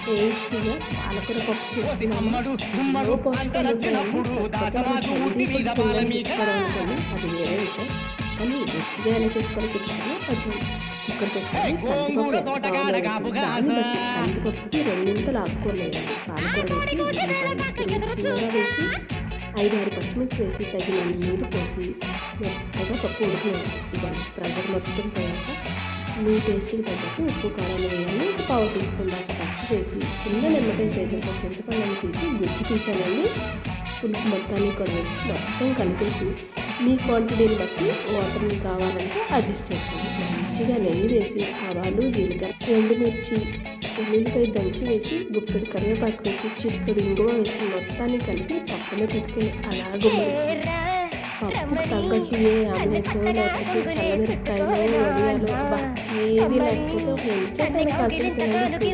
టేస్టీగా పాలకూర పప్పు చేసుకున్నాము. ఎన్నో పోషకాలు ఉంటాయండి. తీసుకోవడం అనుకోండి అది వేరే విషయం. కానీ రుచిగా ఎలా చేసుకోవాలో చెప్తాను. కొంచెం కుక్కర్ పెట్టుకొని దాన్ని బట్టి కందిపప్పుకి రెండింతలు ఆకుకూరలు వేయాలి. పాలకూర వేసి 5-6 పచ్చిమిర్చి వేసి తగినంత నీరు పోసి మెత్తగా పప్పు ఉడికినాలి. ఇవ్వాలి ప్రెజర్ మొత్తం పోయాక మీ టేస్ట్కి తగ్గట్టు ఉప్పు కారాలు వేయాలి. 1/4 టీ స్పూన్ దాకా పసుపు వేసి చిన్న నిమ్మకాయ వేసేసి చింతపండుని తీసి గుజ్జు తీసానండి. పులుపు మొత్తాన్ని కూడా వేసి మొత్తం కలిపేసి మీ క్వాంటిటీని బట్టి వాటర్ని కావాలంటే అడ్జస్ట్ చేసుకోండి. మంచిగా నెయ్యి వేసి ఆవాలు జీలకర్ర ఎండుమిర్చి ఎల్లుల్లిపాయ దంచి వేసి గుప్పెడు కరివేపాకు వేసి చిటికెడు ఇంగువ వేసి మొత్తాన్ని కలిపి పప్పులో తీసుకెళ్ళి అలా గుమ్మరించి పప్పుకు తగ్గట్టు ఏ ఆమ్లెట్ లేకపోతే చల్లమిరపకాయలు వడియాలు ఏది లేకపోతే ఒక 2 నిమిషాలు కలిసి తినండి.